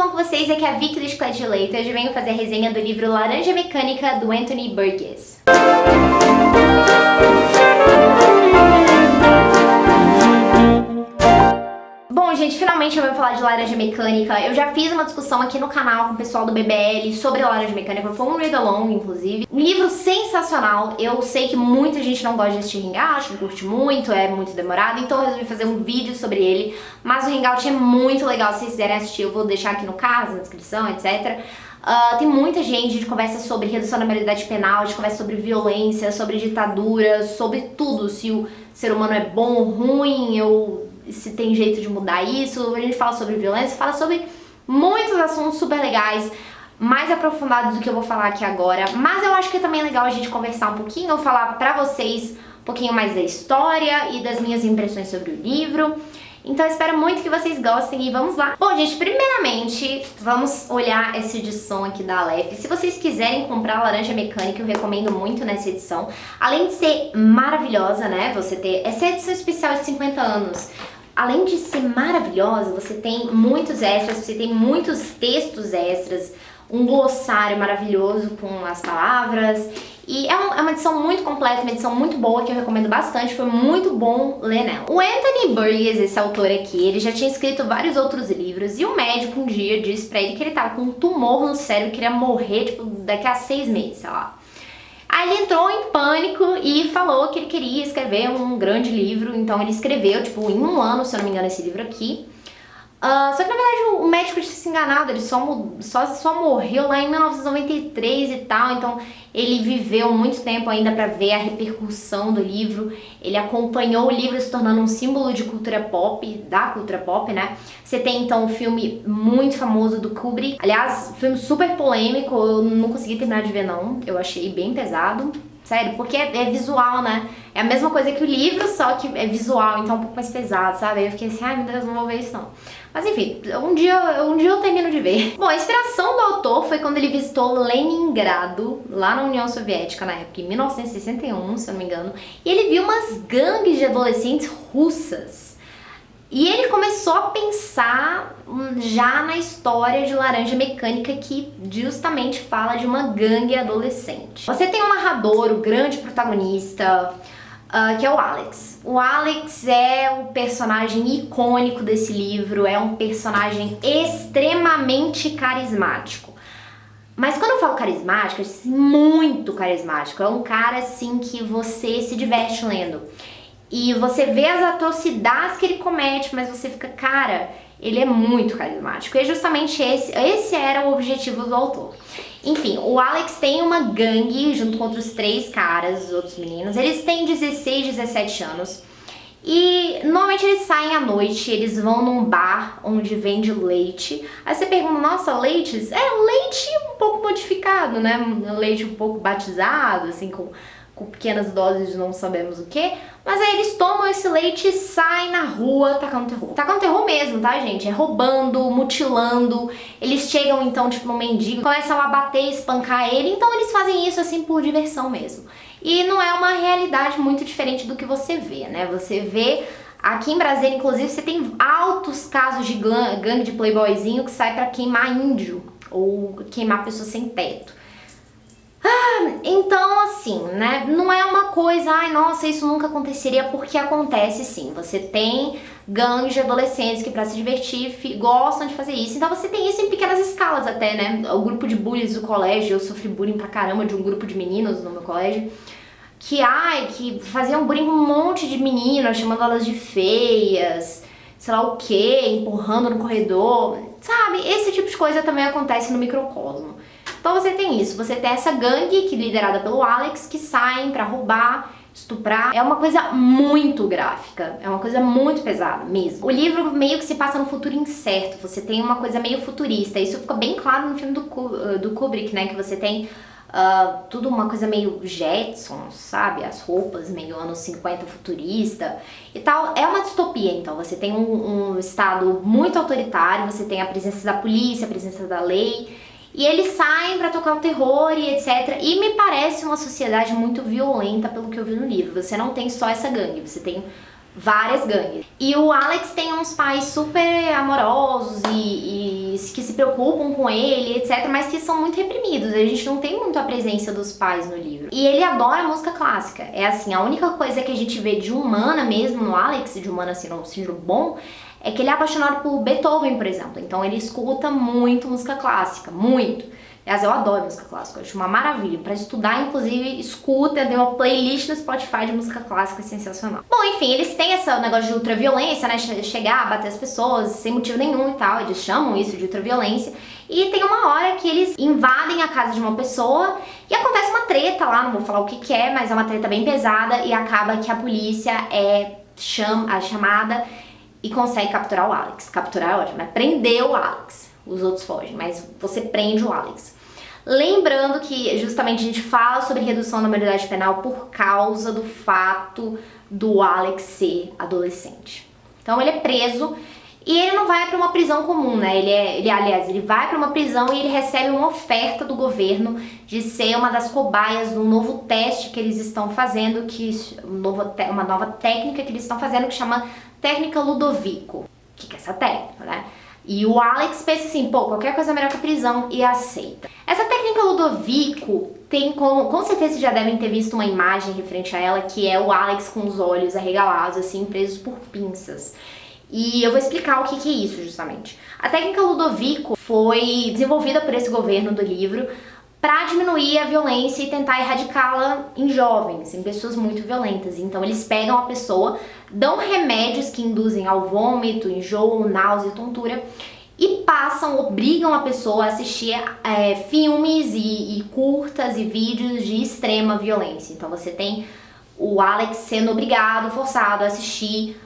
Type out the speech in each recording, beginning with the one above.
tudo bom com vocês? Aqui é a Vicky do Chiclete de Leite. Hoje eu venho fazer a resenha do livro Laranja Mecânica, do Anthony Burgess. Bom, gente, finalmente eu venho falar de Laranja Mecânica. Eu já fiz uma discussão aqui no canal com o pessoal do BBL sobre Laranja Mecânica. Foi um read-along, inclusive. Um livro sensacional. Eu sei que muita gente não gosta de assistir Hangout, não curte muito, é muito demorado. Então eu resolvi fazer um vídeo sobre ele. Mas o Hangout é muito legal, se vocês quiserem assistir. Eu vou deixar aqui no card, na descrição, etc. Tem muita gente, a gente conversa sobre redução da maioridade penal, a gente conversa sobre violência, sobre ditadura, sobre tudo. Se o ser humano é bom ou ruim, ou se tem jeito de mudar isso. A gente fala sobre violência, fala sobre muitos assuntos super legais, mais aprofundados do que eu vou falar aqui agora. Mas eu acho que é também legal a gente conversar um pouquinho, eu falar pra vocês um pouquinho mais da história e das minhas impressões sobre o livro. Então eu espero muito que vocês gostem e vamos lá. Bom, gente, primeiramente vamos olhar essa edição aqui da Aleph. Se vocês quiserem comprar a Laranja Mecânica, eu recomendo muito nessa edição. Além de ser maravilhosa, né, você ter essa edição especial de 50 anos. Além de ser maravilhosa, você tem muitos extras, você tem muitos textos extras, um glossário maravilhoso com as palavras. E é uma edição muito completa, uma edição muito boa que eu recomendo bastante, foi muito bom ler nela. O Anthony Burgess, esse autor aqui, ele já tinha escrito vários outros livros e o médico um dia disse pra ele que ele tava com um tumor no cérebro, que ele ia morrer, tipo, daqui a 6 meses, sei lá. Aí ele entrou em pânico e falou que ele queria escrever um grande livro, então ele escreveu, tipo, em 1 ano, se eu não me engano, esse livro aqui. Só que na verdade o médico tinha se enganado, ele só morreu lá em 1993 e tal, então ele viveu muito tempo ainda pra ver a repercussão do livro. Ele acompanhou o livro se tornando um símbolo de cultura pop, da cultura pop, né? Você tem então um filme muito famoso do Kubrick, aliás, filme super polêmico, eu não consegui terminar de ver não, eu achei bem pesado. Sério, porque é visual, né? É a mesma coisa que o livro, só que é visual, então é um pouco mais pesado, sabe? Aí eu fiquei assim, ai meu Deus, não vou ver isso não. Mas enfim, um dia eu termino de ver. Bom, a inspiração do autor foi quando ele visitou Leningrado, lá na União Soviética, na época, em 1961, se eu não me engano. E ele viu umas gangues de adolescentes russas. E ele começou a pensar já na história de Laranja Mecânica, que justamente fala de uma gangue adolescente. Você tem um narrador, o grande protagonista, que é o Alex. O Alex é o personagem icônico desse livro, é um personagem extremamente carismático. Mas quando eu falo carismático, é muito carismático. É um cara assim que você se diverte lendo. E você vê as atrocidades que ele comete, mas você fica, cara, ele é muito carismático. E justamente esse era o objetivo do autor. Enfim, o Alex tem uma gangue junto com outros 3 caras, os outros meninos. Eles têm 16, 17 anos. E normalmente eles saem à noite, eles vão num bar onde vende leite. Aí você pergunta, nossa, leites? É, leite um pouco modificado, né? Leite um pouco batizado, assim, com pequenas doses de não sabemos o que. Mas aí eles tomam esse leite e saem na rua tacando terror. Tacando terror mesmo, tá, gente? É roubando, mutilando. Eles chegam, então, tipo, no mendigo, começam a bater e espancar ele. Então eles fazem isso, assim, por diversão mesmo. E não é uma realidade muito diferente do que você vê, né? Você vê aqui em Brasília, inclusive, você tem altos casos de gangue de playboyzinho que sai pra queimar índio ou queimar pessoas sem teto. Então assim, né, não é uma coisa, ai nossa, isso nunca aconteceria, porque acontece sim. Você tem gangues de adolescentes que pra se divertir gostam de fazer isso, então você tem isso em pequenas escalas até, né. O grupo de bullies do colégio, eu sofri bullying pra caramba de um grupo de meninos no meu colégio, que faziam bullying com um monte de meninas, chamando elas de feias, sei lá o que, empurrando no corredor, sabe, esse tipo de coisa também acontece no microcosmo. Então você tem isso, você tem essa gangue que liderada pelo Alex, que saem pra roubar, estuprar. É uma coisa muito gráfica, é uma coisa muito pesada mesmo. O livro meio que se passa no futuro incerto, você tem uma coisa meio futurista. Isso fica bem claro no filme do Kubrick, né, que você tem tudo uma coisa meio Jetsons, sabe? As roupas meio anos 50 futurista e tal. É uma distopia, então. Você tem um estado muito autoritário, você tem a presença da polícia, a presença da lei. E eles saem pra tocar o terror e etc. E me parece uma sociedade muito violenta, pelo que eu vi no livro. Você não tem só essa gangue, você tem várias gangues. E o Alex tem uns pais super amorosos e que se preocupam com ele, etc, mas que são muito reprimidos. A gente não tem muito a presença dos pais no livro. E ele adora música clássica. É assim, a única coisa que a gente vê de humana mesmo no Alex, de humana assim, no sentido bom, é que ele é apaixonado por Beethoven, por exemplo. Então ele escuta muito música clássica, muito. Aliás, eu adoro música clássica, eu acho uma maravilha. Pra estudar, inclusive, escuta, tem uma playlist no Spotify de música clássica sensacional. Bom, enfim, eles têm esse negócio de ultraviolência, né? Chegar, bater as pessoas sem motivo nenhum e tal. Eles chamam isso de ultraviolência. E tem uma hora que eles invadem a casa de uma pessoa e acontece uma treta lá, não vou falar o que que é, mas é uma treta bem pesada e acaba que a polícia chamada e consegue capturar o Alex. Capturar é ótimo, né? Prender o Alex. Os outros fogem, mas você prende o Alex. Lembrando que justamente a gente fala sobre redução da maioridade penal por causa do fato do Alex ser adolescente. Então ele é preso e ele não vai para uma prisão comum, né? Ele vai para uma prisão e ele recebe uma oferta do governo de ser uma das cobaias do novo teste que eles estão fazendo, uma nova técnica que eles estão fazendo que chama técnica Ludovico. O que é essa técnica, né? E o Alex pensa assim, pô, qualquer coisa é melhor que a prisão e aceita. Essa técnica Ludovico tem com certeza vocês já devem ter visto uma imagem referente a ela, que é o Alex com os olhos arregalados, assim, presos por pinças. E eu vou explicar o que é isso, justamente. A técnica Ludovico foi desenvolvida por esse governo do livro para diminuir a violência e tentar erradicá-la em jovens, em pessoas muito violentas. Então eles pegam a pessoa, dão remédios que induzem ao vômito, enjoo, náusea, tontura e obrigam a pessoa a assistir filmes e curtas e vídeos de extrema violência. Então você tem o Alex sendo obrigado, forçado a assistir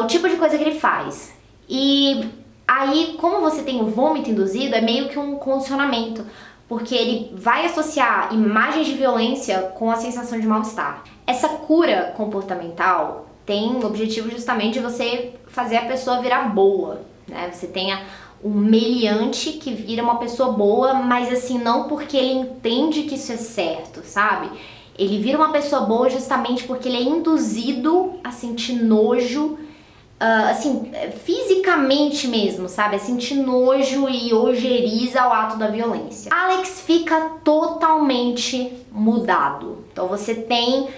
o tipo de coisa que ele faz. E aí, como você tem o vômito induzido, é meio que um condicionamento, porque ele vai associar imagens de violência com a sensação de mal-estar. Essa cura comportamental tem o objetivo justamente de você fazer a pessoa virar boa, né? Você tenha um meliante que vira uma pessoa boa, mas assim, não porque ele entende que isso é certo, sabe? Ele vira uma pessoa boa justamente porque ele é induzido a sentir nojo, assim, fisicamente mesmo, sabe? A sentir nojo e ojeriza ao ato da violência. Alex fica totalmente mudado. Então você tem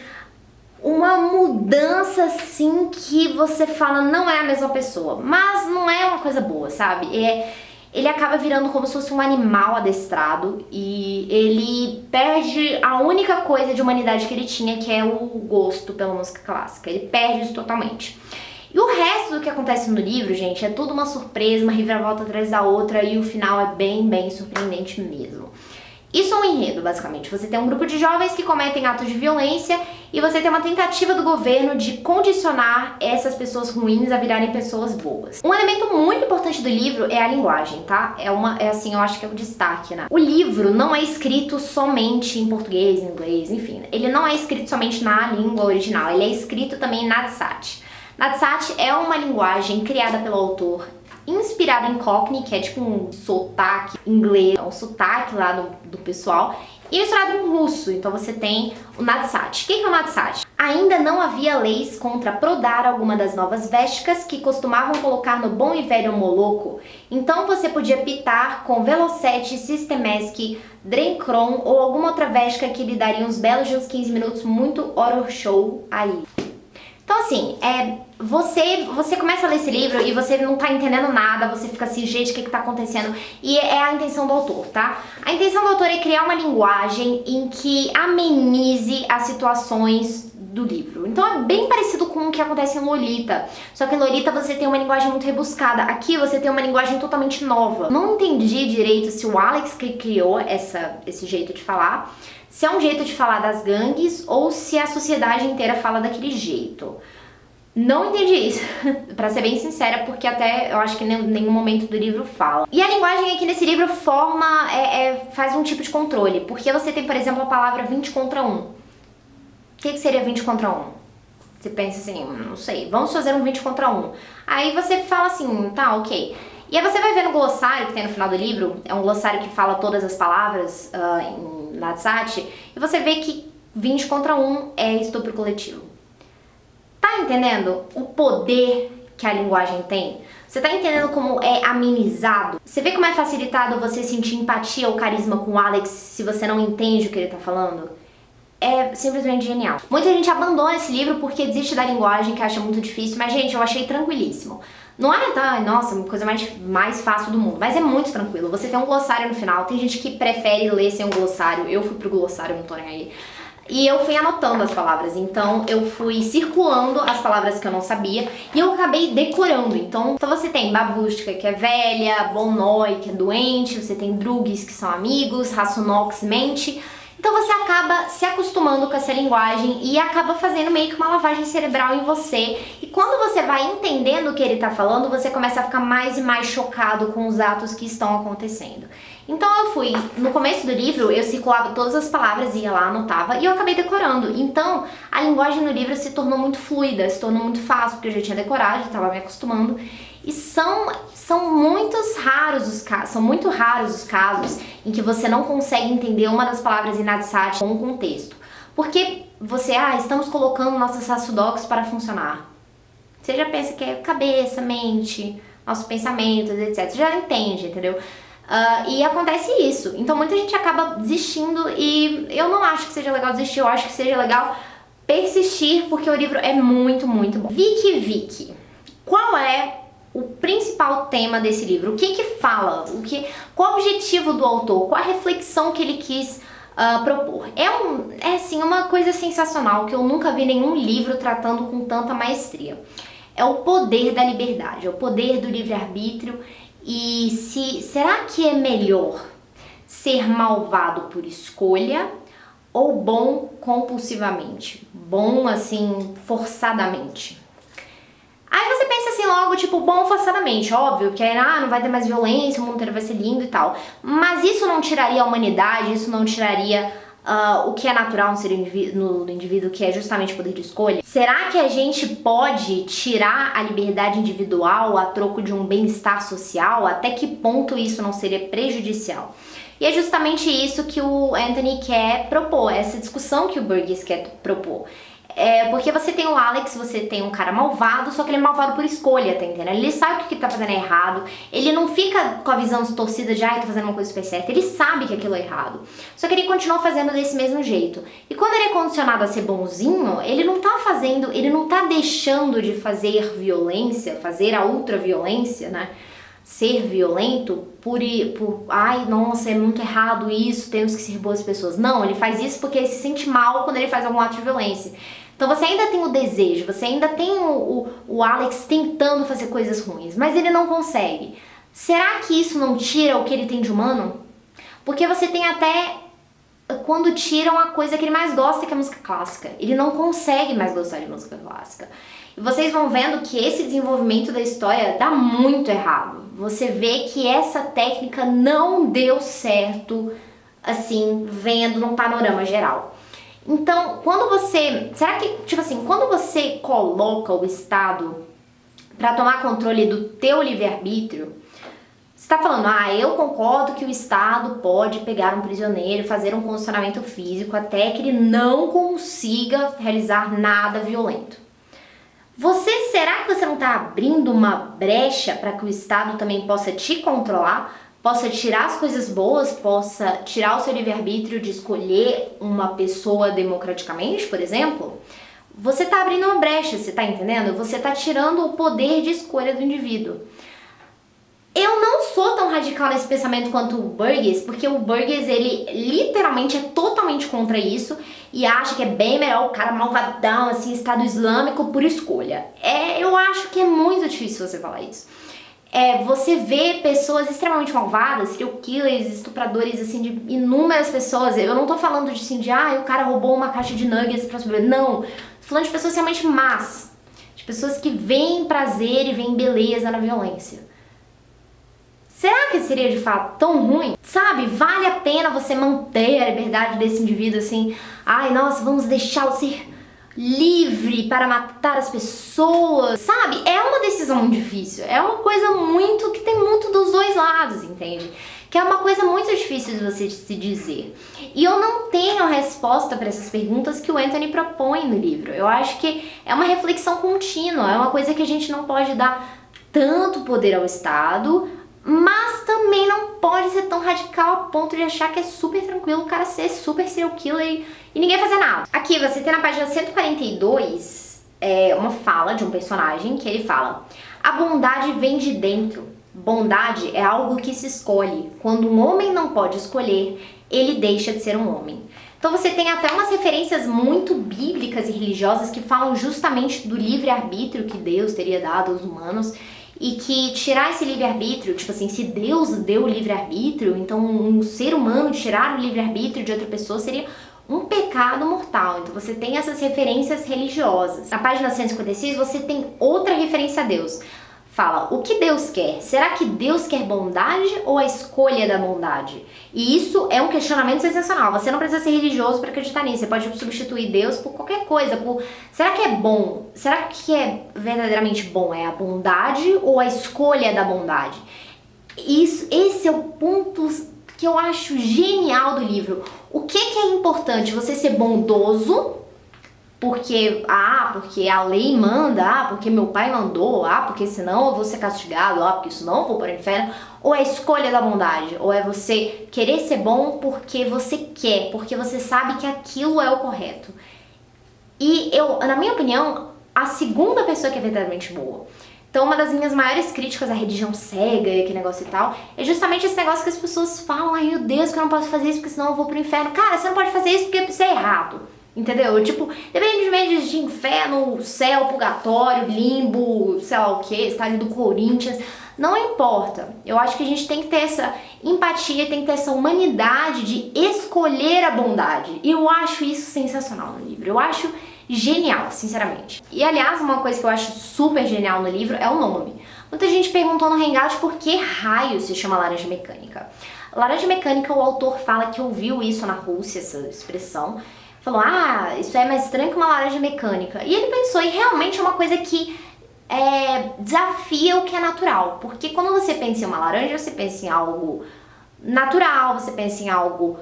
uma mudança assim que você fala, não é a mesma pessoa, mas não é uma coisa boa, sabe? Ele acaba virando como se fosse um animal adestrado e ele perde a única coisa de humanidade que ele tinha, que é o gosto pela música clássica. Ele perde isso totalmente. E o resto do que acontece no livro, gente, é tudo uma surpresa, uma reviravolta atrás da outra e o final é bem surpreendente mesmo. Isso é um enredo, basicamente. Você tem um grupo de jovens que cometem atos de violência e você tem uma tentativa do governo de condicionar essas pessoas ruins a virarem pessoas boas. Um elemento muito importante do livro é a linguagem, tá? Assim, eu acho que é o destaque, né? O livro não é escrito somente em português, inglês, enfim. Ele não é escrito somente na língua original, ele é escrito também em Nadsat. Nadsat é uma linguagem criada pelo autor, inspirada em Cockney, que é tipo um sotaque inglês, um sotaque lá do pessoal, e misturado com russo. Então você tem o Nadsat. O que é o Nadsat? Ainda não havia leis contra prodar alguma das novas vésticas que costumavam colocar no bom e velho Moloco. Então você podia pitar com Velocete, Sistemesk, Drenkron ou alguma outra véstica que lhe daria uns belos de uns 15 minutos muito horror show aí. Então assim, você começa a ler esse livro e você não tá entendendo nada, você fica assim, gente, o que tá acontecendo? E é a intenção do autor, tá? A intenção do autor é criar uma linguagem em que amenize as situações do livro. Então é bem parecido com o que acontece em Lolita, só que em Lolita você tem uma linguagem muito rebuscada, aqui você tem uma linguagem totalmente nova. Não entendi direito se o Alex que criou esse jeito de falar, se é um jeito de falar das gangues ou se a sociedade inteira fala daquele jeito. Não entendi isso, pra ser bem sincera, porque até eu acho que em nenhum momento do livro fala. E a linguagem aqui nesse livro faz um tipo de controle, porque você tem, por exemplo, a palavra 20 contra 1. O que seria 20 contra 1? Você pensa assim, não sei, vamos fazer um 20 contra 1. Aí você fala assim, tá, ok. E aí você vai ver no glossário que tem no final do livro, é um glossário que fala todas as palavras em Nadsat, e você vê que 20 contra 1 é estupro coletivo. Tá entendendo o poder que a linguagem tem? Você tá entendendo como é amenizado? Você vê como é facilitado você sentir empatia ou carisma com o Alex se você não entende o que ele tá falando? É simplesmente genial. Muita gente abandona esse livro porque desiste da linguagem, que acha muito difícil, mas, gente, eu achei tranquilíssimo. Não é, nossa, uma coisa mais fácil do mundo, mas é muito tranquilo. Você tem um glossário no final, tem gente que prefere ler sem um glossário, eu fui pro glossário, não tô nem aí. E eu fui anotando as palavras, então eu fui circulando as palavras que eu não sabia e eu acabei decorando. Então você tem babushka, que é velha, bonoi, que é doente, você tem drugis, que são amigos, raçunox, mente. Então você acaba se acostumando com essa linguagem e acaba fazendo meio que uma lavagem cerebral em você. E quando você vai entendendo o que ele tá falando, você começa a ficar mais e mais chocado com os atos que estão acontecendo. Então eu fui, no começo do livro, eu circulava todas as palavras, ia lá, anotava, e eu acabei decorando. Então, a linguagem no livro se tornou muito fluida, se tornou muito fácil, porque eu já tinha decorado, já estava me acostumando. E são muito raros os casos em que você não consegue entender uma das palavras inadsat com um contexto. Porque você, estamos colocando nossos raçudocs para funcionar. Você já pensa que é cabeça, mente, nossos pensamentos, etc. Você já entende, entendeu? E acontece isso. Então muita gente acaba desistindo e eu não acho que seja legal desistir, eu acho que seja legal persistir, porque o livro é muito, muito bom. Vicky. Qual é o principal tema desse livro? O que fala? Qual o objetivo do autor? Qual a reflexão que ele quis propor? É assim, uma coisa sensacional que eu nunca vi nenhum livro tratando com tanta maestria. É o poder da liberdade, é o poder do livre-arbítrio. E será que é melhor ser malvado por escolha ou bom compulsivamente? Bom, assim, forçadamente? Aí você pensa assim logo, tipo, bom forçadamente, óbvio, que aí não vai ter mais violência, o mundo inteiro vai ser lindo e tal. Mas isso não tiraria a humanidade, isso não tiraria o que é natural no indivíduo, que é justamente o poder de escolha? Será que a gente pode tirar a liberdade individual a troco de um bem-estar social? Até que ponto isso não seria prejudicial? E é justamente isso que o Anthony quer propor, essa discussão que o Burgess quer propor. Porque você tem o Alex, você tem um cara malvado, só que ele é malvado por escolha, tá entendendo? Ele sabe que o que tá fazendo é errado, ele não fica com a visão distorcida de, tô fazendo uma coisa super certa, ele sabe que aquilo é errado. Só que ele continua fazendo desse mesmo jeito. E quando ele é condicionado a ser bonzinho, ele não tá deixando de fazer violência, fazer a ultraviolência, né? Ser violento nossa, é muito errado isso, temos que ser boas pessoas. Não, ele faz isso porque ele se sente mal quando ele faz algum ato de violência. Então você ainda tem o desejo, você ainda tem o Alex tentando fazer coisas ruins, mas ele não consegue. Será que isso não tira o que ele tem de humano? Porque você tem até quando tiram a coisa que ele mais gosta, que é a música clássica. Ele não consegue mais gostar de música clássica. E vocês vão vendo que esse desenvolvimento da história dá muito errado. Você vê que essa técnica não deu certo, assim, vendo num panorama geral. Então, quando você coloca o Estado para tomar controle do teu livre-arbítrio, você tá falando, eu concordo que o Estado pode pegar um prisioneiro e fazer um condicionamento físico até que ele não consiga realizar nada violento. Será que você não está abrindo uma brecha para que o Estado também possa te controlar, possa tirar as coisas boas, possa tirar o seu livre-arbítrio de escolher uma pessoa democraticamente, por exemplo? Você está abrindo uma brecha, você está entendendo? Você está tirando o poder de escolha do indivíduo. Eu não sou tão radical nesse pensamento quanto o Burgess, porque o Burgess, ele literalmente é totalmente contra isso e acha que é bem melhor o cara malvadão, assim, Estado Islâmico por escolha. Eu acho que é muito difícil você falar isso. Você vê pessoas extremamente malvadas, serial killers, estupradores, assim, de inúmeras pessoas. Eu não tô falando de o cara roubou uma caixa de nuggets pra sobreviver. Não, tô falando de pessoas realmente más, de pessoas que veem prazer e veem beleza na violência. Será que seria de fato tão ruim? Sabe, vale a pena você manter a liberdade desse indivíduo assim? Nossa, vamos deixá-lo ser livre para matar as pessoas. Sabe, é uma decisão muito difícil. É uma coisa que tem muito dos dois lados, entende? Que é uma coisa muito difícil de você se dizer. E eu não tenho a resposta para essas perguntas que o Anthony propõe no livro. Eu acho que é uma reflexão contínua, é uma coisa que a gente não pode dar tanto poder ao Estado, mas também não pode ser tão radical a ponto de achar que é super tranquilo o cara ser super serial killer e ninguém fazer nada. Aqui você tem na página 142 uma fala de um personagem que ele fala: a bondade vem de dentro. Bondade é algo que se escolhe. Quando um homem não pode escolher, ele deixa de ser um homem. Então você tem até umas referências muito bíblicas e religiosas que falam justamente do livre-arbítrio que Deus teria dado aos humanos e que tirar esse livre-arbítrio, tipo assim, se Deus deu o livre-arbítrio, então um ser humano tirar o livre-arbítrio de outra pessoa seria um pecado mortal. Então você tem essas referências religiosas. Na página 156 você tem outra referência a Deus. Fala, o que Deus quer? Será que Deus quer bondade ou a escolha da bondade? E isso é um questionamento sensacional. Você não precisa ser religioso para acreditar nisso. Você pode substituir Deus por qualquer coisa. Será que é bom? Será que é verdadeiramente bom? É a bondade ou a escolha da bondade? Esse é o ponto que eu acho genial do livro. O que é importante? Você ser bondoso porque a lei manda, porque meu pai mandou, porque senão eu vou ser castigado, porque senão eu vou para o inferno, ou é a escolha da bondade, ou é você querer ser bom porque você quer, porque você sabe que aquilo é o correto. E na minha opinião, a segunda pessoa que é verdadeiramente boa. Então uma das minhas maiores críticas à religião cega e que negócio e tal, é justamente esse negócio que as pessoas falam: ai meu Deus, que eu não posso fazer isso porque senão eu vou pro inferno. Cara, você não pode fazer isso porque isso é errado. Entendeu? Tipo, independentemente de inferno, céu, purgatório, limbo, sei lá o que, estádio do Corinthians, não importa. Eu acho que a gente tem que ter essa empatia, tem que ter essa humanidade de escolher a bondade. E eu acho isso sensacional no livro. Eu acho genial, sinceramente. E aliás, uma coisa que eu acho super genial no livro é o nome. Muita gente perguntou no Hangout por que raio se chama Laranja Mecânica. Laranja Mecânica, o autor fala que ouviu isso na Rússia, essa expressão. Falou, isso é mais estranho que uma laranja mecânica. E ele pensou, e realmente é uma coisa que desafia o que é natural. Porque quando você pensa em uma laranja, você pensa em algo natural, você pensa em algo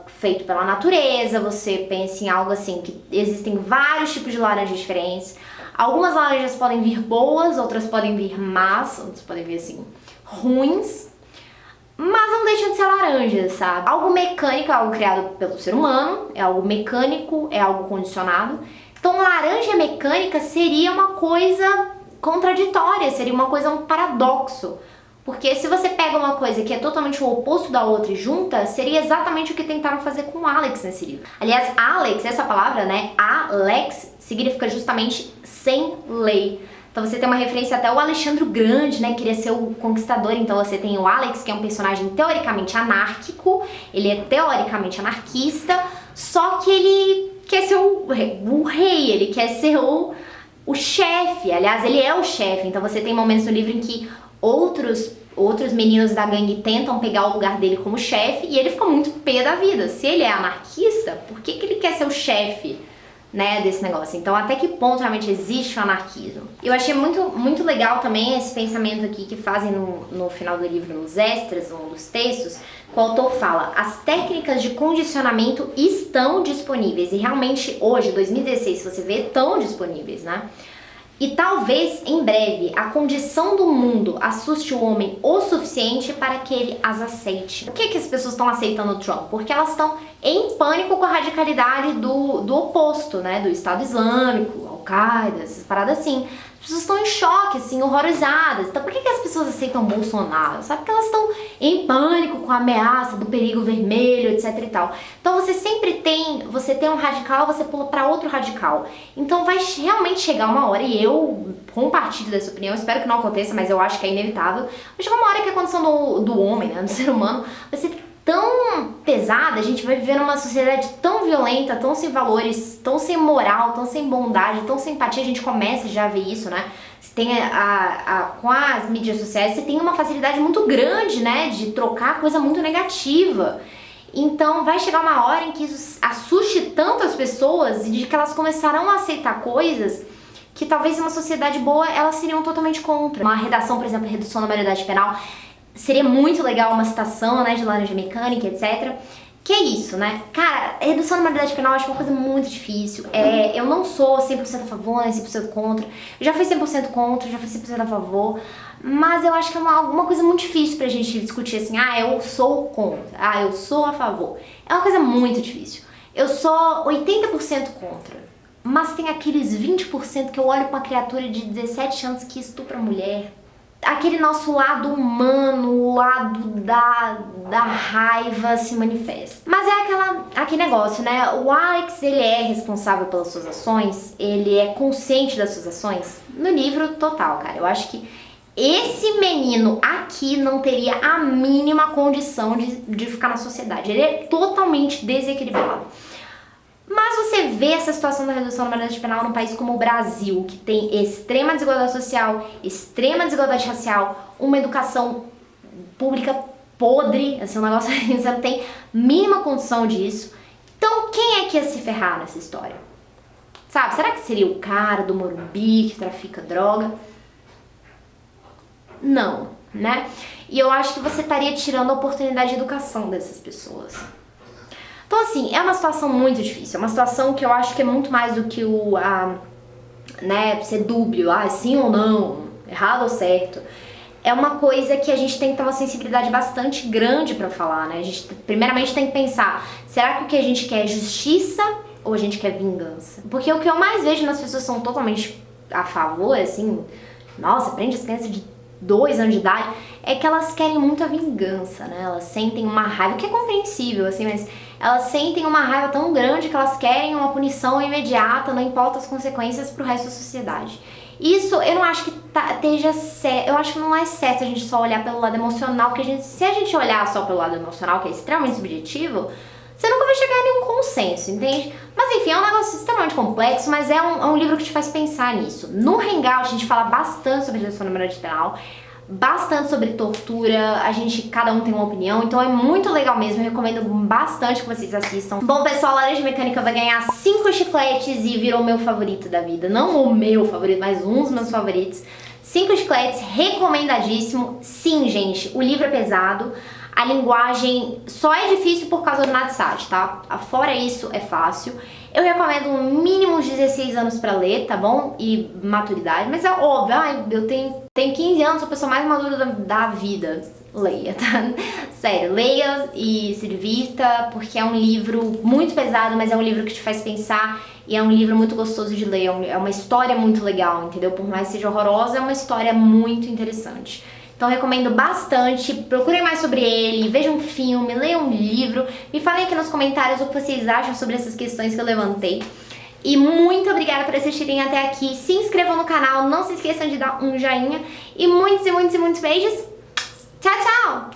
feito pela natureza, você pensa em algo assim, que existem vários tipos de laranjas diferentes. Algumas laranjas podem vir boas, outras podem vir más, outras podem vir assim, ruins. Mas não deixam de ser laranjas, sabe? Algo mecânico é algo criado pelo ser humano, é algo mecânico, é algo condicionado. Então laranja mecânica seria uma coisa contraditória, seria uma coisa, um paradoxo. Porque se você pega uma coisa que é totalmente o oposto da outra e junta, seria exatamente o que tentaram fazer com o Alex nesse livro. Aliás, Alex, essa palavra, né, Alex, significa justamente sem lei. Então você tem uma referência até ao Alexandre o Grande, né, que queria ser o conquistador. Então você tem o Alex, que é um personagem teoricamente anárquico, ele é teoricamente anarquista, só que ele quer ser o rei, ele quer ser o chefe. Aliás, ele é o chefe. Então você tem momentos no livro em que outros meninos da gangue tentam pegar o lugar dele como chefe e ele fica muito pé da vida. Se ele é anarquista, por que ele quer ser o chefe, né, desse negócio? Então até que ponto realmente existe o anarquismo? Eu achei muito legal também esse pensamento aqui que fazem no final do livro, nos extras, um dos textos, que o autor fala: as técnicas de condicionamento estão disponíveis, e realmente hoje, 2016, se você vê, estão disponíveis, né? E talvez, em breve, a condição do mundo assuste o homem o suficiente para que ele as aceite. Por que as pessoas estão aceitando o Trump? Porque elas estão em pânico com a radicalidade do oposto, né? Do Estado Islâmico, Al-Qaeda, essas paradas assim. As pessoas estão em choque, assim, horrorizadas. Então por que as pessoas aceitam Bolsonaro? Sabe que elas estão em pânico com a ameaça do perigo vermelho, etc e tal. Então você tem um radical, você pula para outro radical. Então vai realmente chegar uma hora, e eu compartilho dessa opinião, espero que não aconteça, mas eu acho que é inevitável. Vai chegar uma hora que a condição do homem, né, do ser humano, vai ser tão pesada, a gente vai viver numa sociedade tão violenta, tão sem valores, tão sem moral, tão sem bondade, tão sem empatia. A gente começa já a ver isso, né? Você tem com as mídias sociais, você tem uma facilidade muito grande, né, de trocar coisa muito negativa. Então vai chegar uma hora em que isso assuste tanto as pessoas e de que elas começarão a aceitar coisas que talvez em uma sociedade boa elas seriam totalmente contra. Uma redação, por exemplo, redução da maioridade penal, seria muito legal uma citação, né, de Laranja Mecânica, etc. Que é isso, né? Cara, redução da maioridade penal eu acho uma coisa muito difícil. Eu não sou 100% a favor, nem 100% contra. Eu já fui 100% contra, já fui 100% a favor. Mas eu acho que é alguma coisa muito difícil pra gente discutir assim, eu sou contra, eu sou a favor. É uma coisa muito difícil. Eu sou 80% contra, mas tem aqueles 20% que eu olho pra uma criatura de 17 anos que estupra mulher. Aquele nosso lado humano, o lado da raiva se manifesta. Mas é aquele negócio, né? O Alex, ele é responsável pelas suas ações, ele é consciente das suas ações. No livro, total, cara. Eu acho que esse menino aqui não teria a mínima condição de ficar na sociedade. Ele é totalmente desequilibrado. Mas você vê essa situação da redução da maioridade penal num país como o Brasil, que tem extrema desigualdade social, extrema desigualdade racial, uma educação pública podre, assim, um negócio que você não tem mínima condição disso. Então, quem é que ia se ferrar nessa história? Sabe, será que seria o cara do Morumbi que trafica droga? Não, né? E eu acho que você estaria tirando a oportunidade de educação dessas pessoas. Então, assim, é uma situação muito difícil. É uma situação que eu acho que é muito mais do que ser dúbio, sim ou não, errado ou certo. É uma coisa que a gente tem que ter uma sensibilidade bastante grande pra falar, né? A gente, primeiramente, tem que pensar, será que o que a gente quer é justiça ou a gente quer vingança? Porque o que eu mais vejo nas pessoas que são totalmente a favor, assim, nossa, prende as crianças de 2 anos de idade, é que elas querem muito a vingança, né? Elas sentem uma raiva, o que é compreensível, assim, mas elas sentem uma raiva tão grande que elas querem uma punição imediata, não importa as consequências pro resto da sociedade. Isso eu não acho que esteja certo, eu acho que não é certo a gente só olhar pelo lado emocional, porque se a gente olhar só pelo lado emocional, que é extremamente subjetivo, você nunca vai chegar a nenhum consenso, entende? Mas enfim, é um negócio extremamente complexo, mas é um livro que te faz pensar nisso. No Hangout a gente fala bastante sobre redução da maioridade penal, bastante sobre tortura, cada um tem uma opinião, então é muito legal mesmo, eu recomendo bastante que vocês assistam. Bom pessoal, Laranja Mecânica vai ganhar 5 chicletes e virou meu favorito da vida, não o meu favorito, mas um dos meus favoritos. 5 chicletes, recomendadíssimo. Sim, gente, o livro é pesado, a linguagem só é difícil por causa do Nadsat, tá? Fora isso, é fácil. Eu recomendo um mínimo de 16 anos pra ler, tá bom? E maturidade, mas é óbvio, eu tenho 15 anos, sou a pessoa mais madura da vida. Leia, tá? Sério, leia e se divirta, porque é um livro muito pesado, mas é um livro que te faz pensar e é um livro muito gostoso de ler, é uma história muito legal, entendeu? Por mais que seja horrorosa, é uma história muito interessante. Então recomendo bastante, procurem mais sobre ele, vejam um filme, leiam um livro, me falem aqui nos comentários o que vocês acham sobre essas questões que eu levantei. E muito obrigada por assistirem até aqui, se inscrevam no canal, não se esqueçam de dar um joinha e muitos beijos. Tchau, tchau!